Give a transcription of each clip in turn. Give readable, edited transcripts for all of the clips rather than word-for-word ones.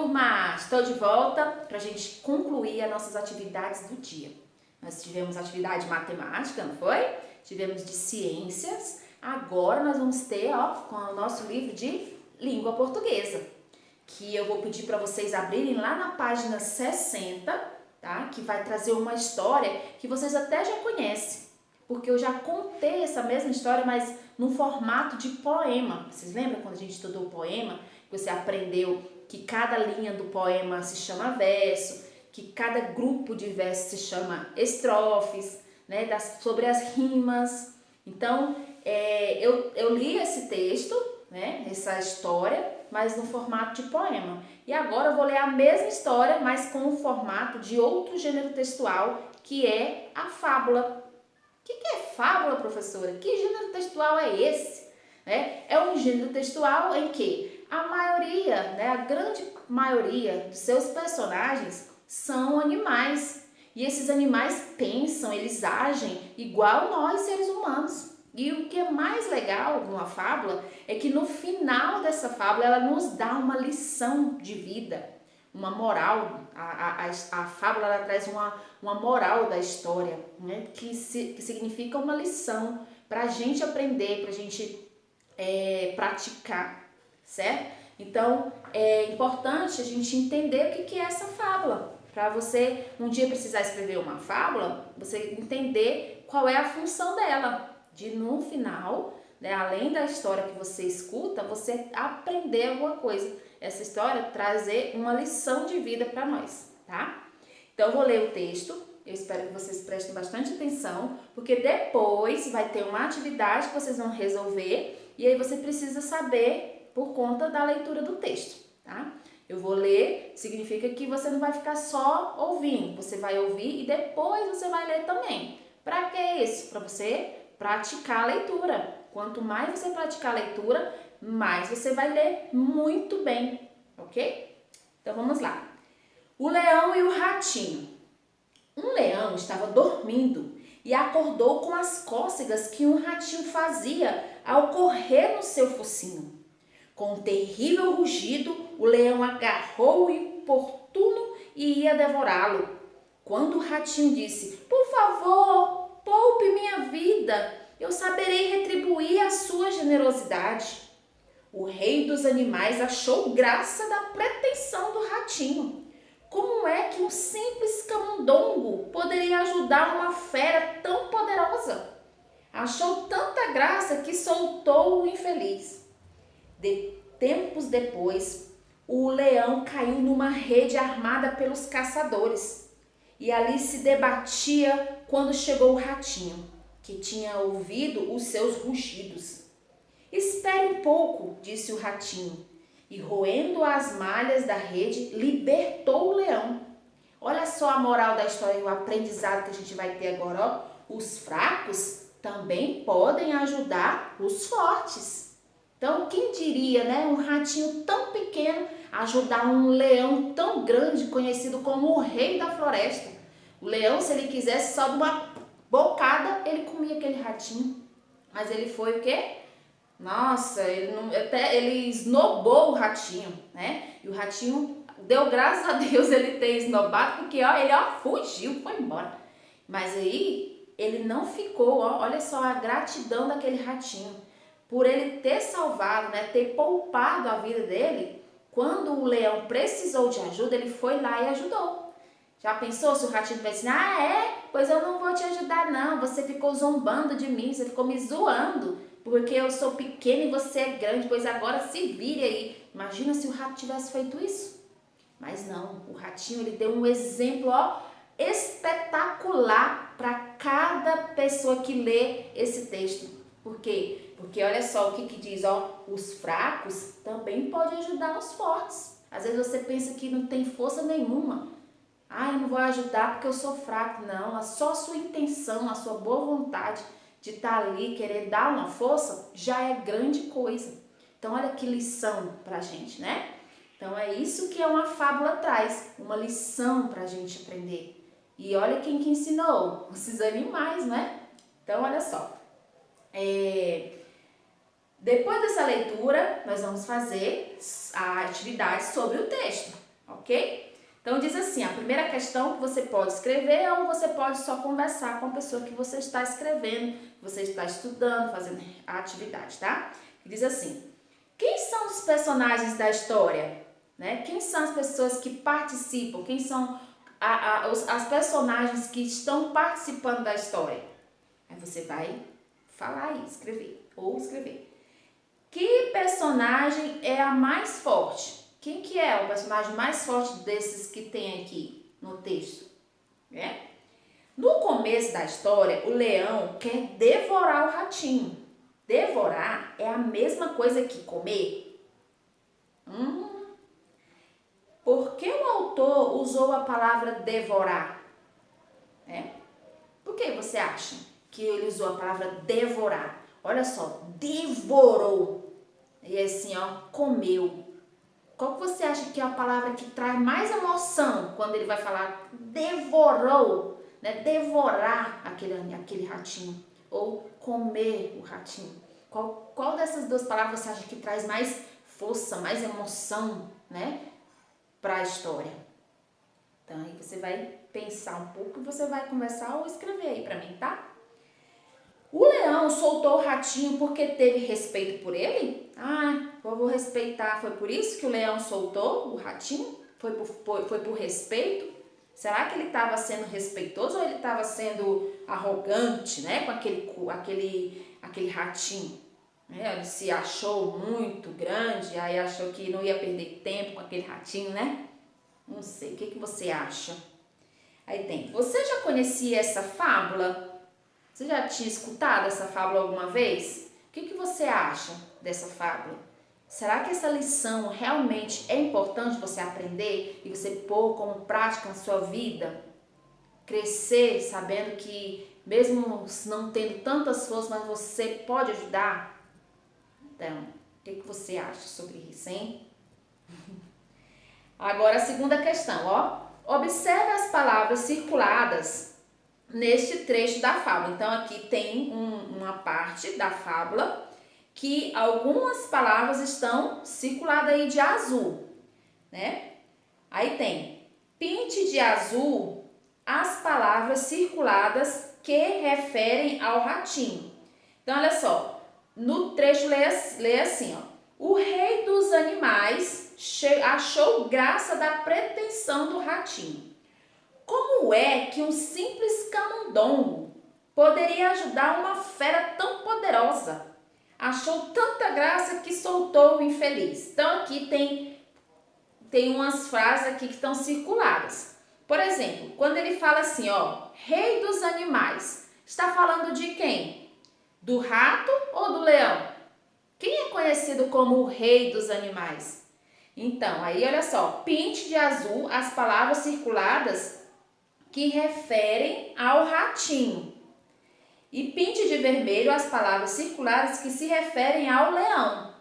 turma! Estou de volta para a gente concluir as nossas atividades do dia. Nós tivemos atividade de matemática, não foi? Tivemos de ciências. Agora nós vamos ter, com o nosso livro de língua portuguesa, que eu vou pedir para vocês abrirem lá na página 60, tá? Que vai trazer uma história que vocês até já conhecem, porque eu já contei essa mesma história, mas num formato de poema. Vocês lembram quando a gente estudou o poema? Você aprendeu que cada linha do poema se chama verso, que cada grupo de versos se chama estrofes, né? Sobre as rimas. Então, eu li esse texto, né? Essa história, mas no formato de poema. E agora eu vou ler a mesma história, mas com o formato de outro gênero textual, que é a fábula. O que é fábula, professora? Que gênero textual é esse? É um gênero textual em que a maioria, a grande maioria dos seus personagens são animais. E esses animais pensam, eles agem igual nós, seres humanos. E o que é mais legal numa fábula é que no final dessa fábula ela nos dá uma lição de vida, uma moral. A fábula ela traz uma moral da história, né? que significa uma lição para a gente aprender, para a gente praticar, certo? Então é importante a gente entender o que é essa fábula. Para você um dia precisar escrever uma fábula, você entender qual é a função dela. De no final, além da história que você escuta, você aprender alguma coisa. Essa história trazer uma lição de vida para nós, tá? Então eu vou ler o texto, eu espero que vocês prestem bastante atenção, porque depois vai ter uma atividade que vocês vão resolver e aí você precisa saber por conta da leitura do texto, tá? Eu vou ler, significa que você não vai ficar só ouvindo, você vai ouvir e depois você vai ler também. Para que isso? Para você praticar a leitura. Quanto mais você praticar a leitura, mais você vai ler muito bem, ok? Então vamos lá. O leão e o ratinho. Um leão estava dormindo e acordou com as cócegas que um ratinho fazia ao correr no seu focinho. Com um terrível rugido, o leão agarrou o importuno e ia devorá-lo. Quando o ratinho disse: "Por favor, poupe minha vida, eu saberei retribuir a sua generosidade." O rei dos animais achou graça da pretensão do ratinho. Como é que um simples camundongo poderia ajudar uma fera tão poderosa? Achou tanta graça que soltou o infeliz. Tempos depois, o leão caiu numa rede armada pelos caçadores. E ali se debatia quando chegou o ratinho, que tinha ouvido os seus rugidos. "Espere um pouco", disse o ratinho, e roendo as malhas da rede, libertou o leão. Olha só a moral da história e o aprendizado que a gente vai ter agora. Os fracos também podem ajudar os fortes. Então, quem diria, um ratinho tão pequeno ajudar um leão tão grande, conhecido como o rei da floresta? O leão, se ele quisesse só de uma bocada, ele comia aquele ratinho. Mas ele foi o quê? Nossa, ele esnobou o ratinho, E o ratinho, deu graças a Deus ele ter esnobado, porque ele fugiu, foi embora. Mas aí, ele não ficou, olha só a gratidão daquele ratinho. Por ele ter salvado, ter poupado a vida dele, quando o leão precisou de ajuda, ele foi lá e ajudou. Já pensou se o ratinho tivesse assim: pois eu não vou te ajudar não, você ficou zombando de mim, você ficou me zoando, porque eu sou pequeno e você é grande, pois agora se vire aí. Imagina se o rato tivesse feito isso. Mas não, o ratinho ele deu um exemplo espetacular para cada pessoa que lê esse texto. Por quê? Porque olha só o que diz, os fracos também podem ajudar os fortes. Às vezes você pensa que não tem força nenhuma. Eu não vou ajudar porque eu sou fraco. Não, só a sua intenção, a sua boa vontade de estar ali, querer dar uma força, já é grande coisa. Então olha que lição pra gente, Então é isso que uma fábula traz, uma lição pra gente aprender. E olha quem que ensinou, esses animais, Então olha só. Depois dessa leitura, nós vamos fazer a atividade sobre o texto. ok? Então diz assim, a primeira questão que você pode escrever ou você pode só conversar com a pessoa que você está escrevendo, que você está estudando, fazendo a atividade, tá? Diz assim, quem são os personagens da história? Né? Quem são as pessoas que participam? Quem são as personagens que estão participando da história? Aí você vai falar aí, escrever, ou escrever. Que personagem é a mais forte? Quem que é o personagem mais forte desses que tem aqui no texto? Né? No começo da história, o leão quer devorar o ratinho. Devorar é a mesma coisa que comer? Por que o autor usou a palavra devorar? Por que você acha que ele usou a palavra devorar? Olha só, devorou. E assim, ó, comeu. Qual que você acha que é a palavra que traz mais emoção quando ele vai falar devorou, né? Devorar aquele ratinho ou comer o ratinho? Qual dessas duas palavras você acha que traz mais força, mais emoção, né, para a história? Então aí você vai pensar um pouco e você vai conversar ou escrever aí para mim, tá? O leão soltou o ratinho porque teve respeito por ele? Eu vou respeitar. Foi por isso que o leão soltou o ratinho? Foi por respeito? Será que ele estava sendo respeitoso ou ele estava sendo arrogante, né? Com aquele ratinho? Ele se achou muito grande, aí achou que não ia perder tempo com aquele ratinho, né? Não sei, o que você acha? Aí tem, você já conhecia essa fábula? Você já tinha escutado essa fábula alguma vez? O que você acha dessa fábula? Será que essa lição realmente é importante você aprender e você pôr como prática na sua vida? Crescer sabendo que mesmo não tendo tantas forças, mas você pode ajudar? Então, o que você acha sobre isso, hein? Agora a segunda questão, ó. Observe as palavras circuladas neste trecho da fábula. Então, aqui tem uma parte da fábula que algumas palavras estão circuladas aí de azul, né? Aí tem, pinte de azul as palavras circuladas que referem ao ratinho. Então, olha só, no trecho lê assim, ó. O rei dos animais achou graça da pretensão do ratinho. Como é que um simples camundongo poderia ajudar uma fera tão poderosa? Achou tanta graça que soltou o infeliz. Então aqui tem umas frases aqui que estão circuladas. Por exemplo, quando ele fala assim, ó, rei dos animais, está falando de quem? Do rato ou do leão? Quem é conhecido como o rei dos animais? Então, aí olha só, pinte de azul as palavras circuladas que referem ao ratinho. E pinte de vermelho as palavras circuladas que se referem ao leão.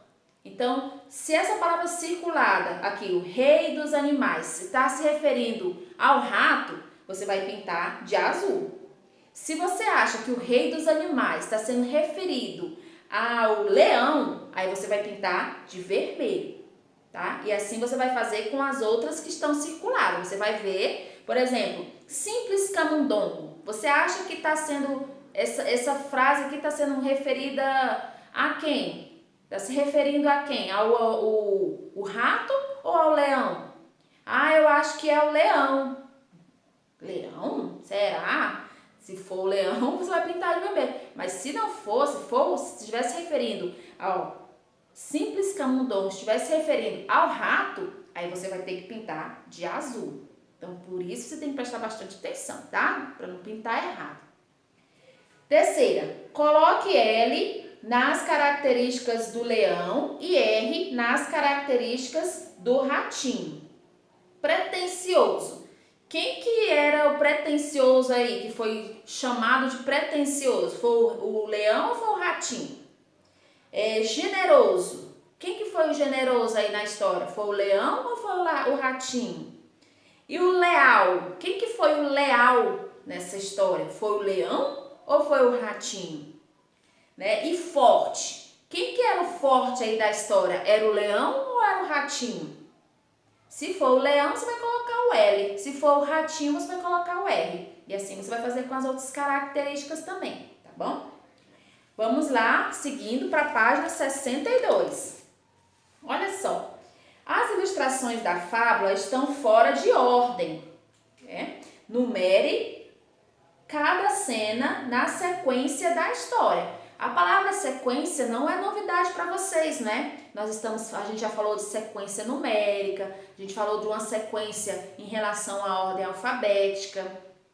Então, se essa palavra circulada aqui, o rei dos animais, está se referindo ao rato, você vai pintar de azul. Se você acha que o rei dos animais está sendo referido ao leão, aí você vai pintar de vermelho, tá? E assim você vai fazer com as outras que estão circuladas. Você vai ver, por exemplo, simples camundongo. Você acha que está sendo, essa frase aqui está sendo referida a quem? Está se referindo a quem? O rato ou ao leão? Eu acho que é o leão. Leão? Será? Se for o leão, você vai pintar de vermelho. Mas se não for, se estivesse referindo ao simples camundongo, se estivesse referindo ao rato, aí você vai ter que pintar de azul. Então, por isso você tem que prestar bastante atenção, tá? Para não pintar errado. Terceira, coloque L nas características do leão e R nas características do ratinho. Pretensioso. Quem que era o pretensioso aí, que foi chamado de pretensioso? Foi o leão ou foi o ratinho? Generoso. Quem que foi o generoso aí na história? Foi o leão ou foi o ratinho? E o leal? Quem que foi o leal nessa história? Foi o leão ou foi o ratinho? Né? E forte. Quem que era o forte aí da história? Era o leão ou era o ratinho? Se for o leão, você vai colocar o L. Se for o ratinho, você vai colocar o R. E assim você vai fazer com as outras características também, tá bom? Vamos lá, seguindo para a página 62. Olha só, as ilustrações da fábula estão fora de ordem. Numere cada cena na sequência da história. A palavra sequência não é novidade para vocês, né? A gente já falou de sequência numérica, a gente falou de uma sequência em relação à ordem alfabética,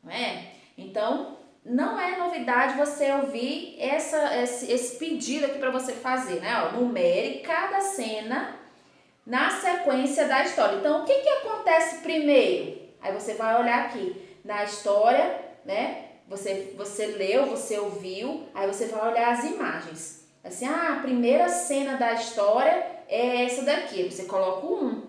não é? Então, não é novidade você ouvir esse pedido aqui para você fazer, né? Ó, numere cada cena na sequência da história. Então, o que acontece primeiro? Aí você vai olhar aqui na história, né? Você leu, você ouviu, aí você vai olhar as imagens. Assim, a primeira cena da história é essa daqui, você coloca o 1.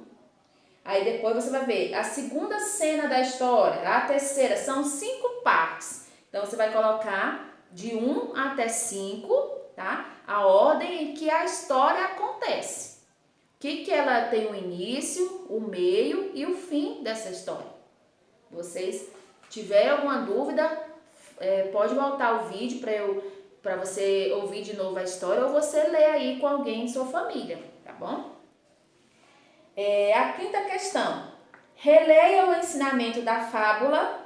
Aí depois você vai ver a segunda cena da história, a terceira, são 5 partes. Então você vai colocar de 1 até 5, tá? A ordem em que a história acontece. Que ela tem o início, o meio e o fim dessa história. Vocês tiverem alguma dúvida, pode voltar o vídeo para você ouvir de novo a história ou você ler aí com alguém de sua família, tá bom? A quinta questão. Releia o ensinamento da fábula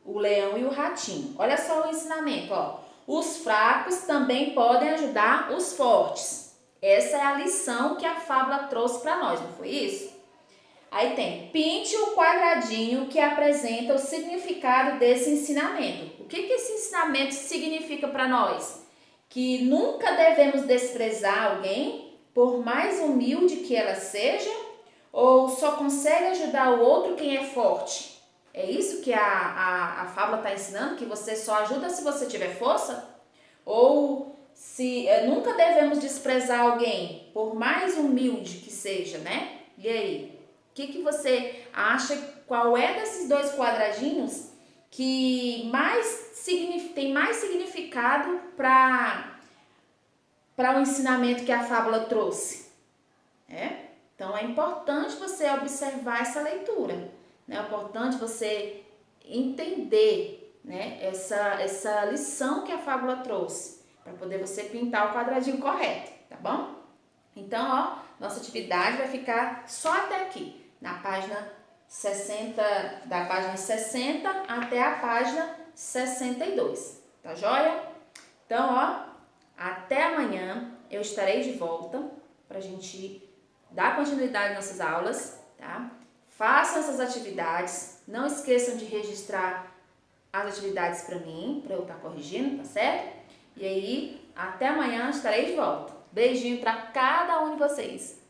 O Leão e o Ratinho. Olha só o ensinamento, ó. Os fracos também podem ajudar os fortes. Essa é a lição que a fábula trouxe para nós, não foi isso? Aí tem, pinte o quadradinho que apresenta o significado desse ensinamento. O que esse ensinamento significa para nós? Que nunca devemos desprezar alguém, por mais humilde que ela seja, ou só consegue ajudar o outro quem é forte. É isso que a fábula está ensinando, que você só ajuda se você tiver força? Ou se nunca devemos desprezar alguém, por mais humilde que seja, né? E aí? O que você acha, qual é desses dois quadradinhos que tem mais significado para o ensinamento que a fábula trouxe? Então, é importante você observar essa leitura, né? É importante você entender, né, essa lição que a fábula trouxe, para poder você pintar o quadradinho correto, tá bom? Então, ó, nossa atividade vai ficar só até aqui. Na página 60, da página 60 até a página 62, tá joia? Então, ó, até amanhã eu estarei de volta pra gente dar continuidade nas nossas aulas, tá? Façam essas atividades, não esqueçam de registrar as atividades para mim, para eu estar corrigindo, tá certo? E aí, até amanhã estarei de volta. Beijinho para cada um de vocês.